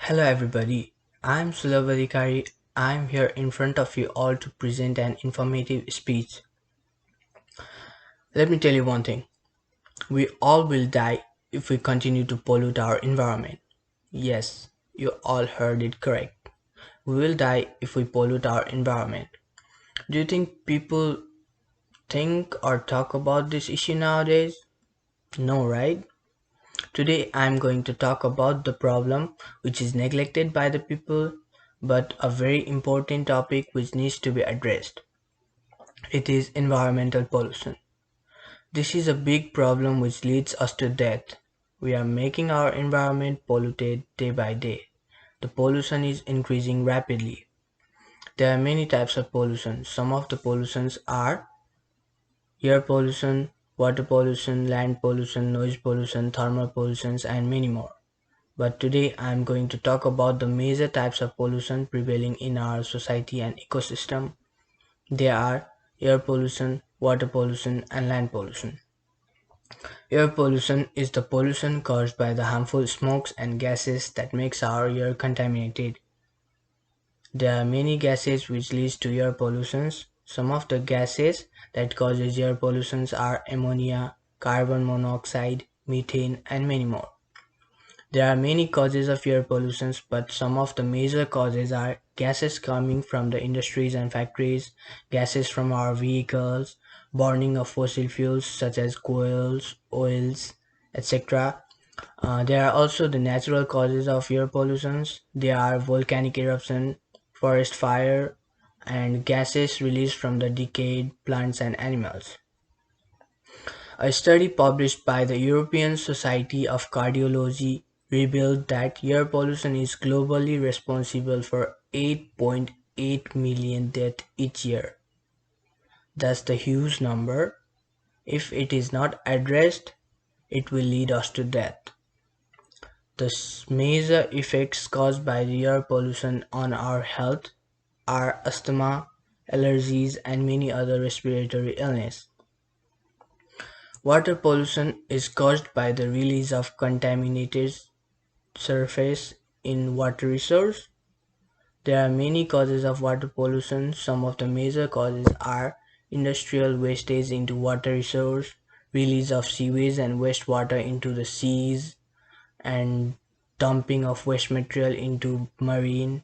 Hello everybody, I'm Sulabh Adhikari. I'm here in front of you all to present an informative speech. Let me tell you one thing. We all will die if we continue to pollute our environment. Yes, you all heard it correct. We will die if we pollute our environment. Do you think people think or talk about this issue nowadays? No, right? Today I'm going to talk about the problem which is neglected by the people but a very important topic which needs to be addressed. It is environmental pollution. This is a big problem which leads us to death. We are making our environment polluted day by day. The pollution is increasing rapidly. There are many types of pollution. Some of the pollutions are air pollution, water pollution, land pollution, noise pollution, thermal pollutions, and many more. But today I am going to talk about the major types of pollution prevailing in our society and ecosystem. They are air pollution, water pollution, and land pollution. Air pollution is the pollution caused by the harmful smokes and gases that makes our air contaminated. There are many gases which leads to air pollutions. Some of the gases that causes air pollutions are ammonia, carbon monoxide, methane, and many more. There are many causes of air pollution, but some of the major causes are gases coming from the industries and factories, gases from our vehicles, burning of fossil fuels such as coals, oils, etc. There are also the natural causes of air pollutions. They are volcanic eruption, forest fire, and gases released from the decayed plants and animals. A study published by the European Society of Cardiology revealed that air pollution is globally responsible for 8.8 million deaths each year. That's the huge number. If it is not addressed, it will lead us to death. The major effects caused by the air pollution on our health are asthma, allergies, and many other respiratory illness. Water pollution is caused by the release of contaminated surface in water resource. There are many causes of water pollution. Some of the major causes are industrial wastage into water resource, release of sewage and wastewater into the seas, and dumping of waste material into marine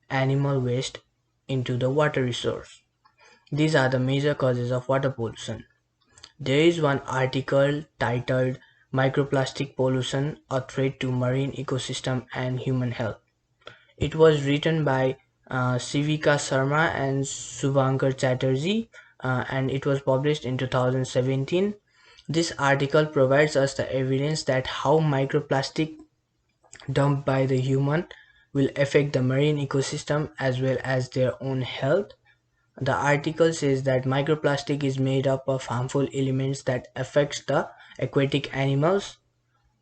animal waste into the water resource. These are the major causes of water pollution. There is one article titled Microplastic Pollution: A Threat to Marine Ecosystem and Human Health. It was written by Sivika Sharma and Subhankar Chatterjee, and it was published in 2017. This article provides us the evidence that how microplastic dumped by the human will affect the marine ecosystem as well as their own health. The article says that microplastic is made up of harmful elements that affects the aquatic animals.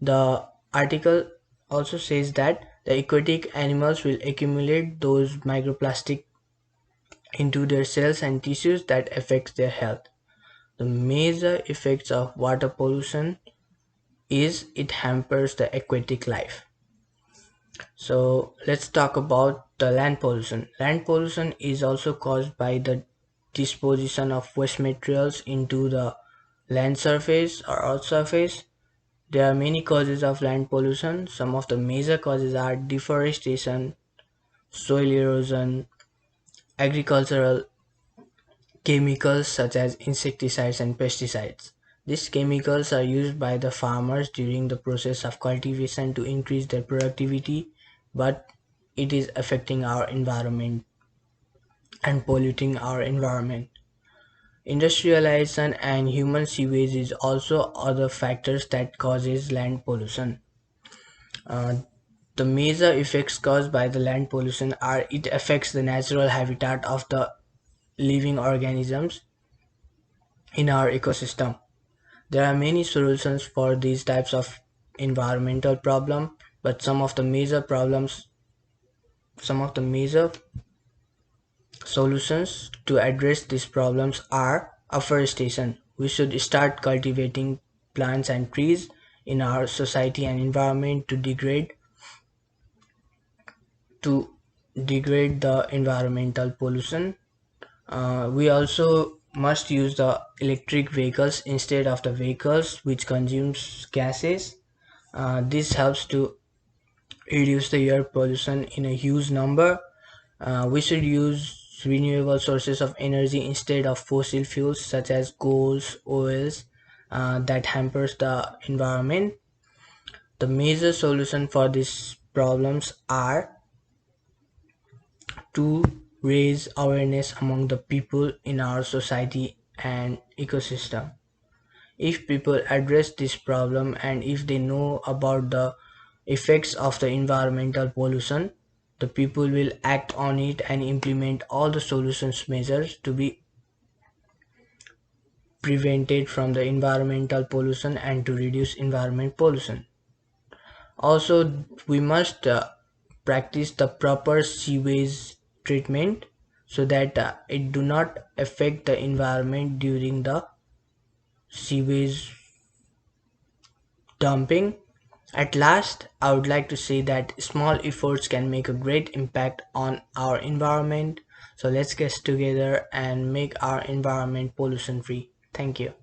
The article also says that the aquatic animals will accumulate those microplastic into their cells and tissues that affects their health. The major effects of water pollution is it hampers the aquatic life. So let's talk about the land pollution. Land pollution is also caused by the disposition of waste materials into the land surface or earth surface. There are many causes of land pollution. Some of the major causes are deforestation, soil erosion, agricultural chemicals such as insecticides and pesticides. These chemicals are used by the farmers during the process of cultivation to increase their productivity, but it is affecting our environment and polluting our environment. Industrialization and human sewage is also other factors that causes land pollution. Uh, the major effects caused by the land pollution are it affects the natural habitat of the living organisms in our ecosystem. There are many solutions for these types of environmental problem, but some of the major solutions to address these problems are afforestation. We should start cultivating plants and trees in our society and environment to degrade to degrade the environmental pollution. We also must use the electric vehicles instead of the vehicles which consumes gases. This helps to reduce the air pollution in a huge number. We should use renewable sources of energy instead of fossil fuels such as coals, oils that hampers the environment. The major solution for these problems are to raise awareness among the people in our society and ecosystem. If people address this problem and if they know about the effects of the environmental pollution, the people will act on it and implement all the solutions measures to be prevented from the environmental pollution and to reduce environment pollution. Also, we must practice the proper sewage treatment so that it do not affect the environment during the sewage dumping. At last, I would like to say that small efforts can make a great impact on our environment. So let's get together and make our environment pollution free. Thank you.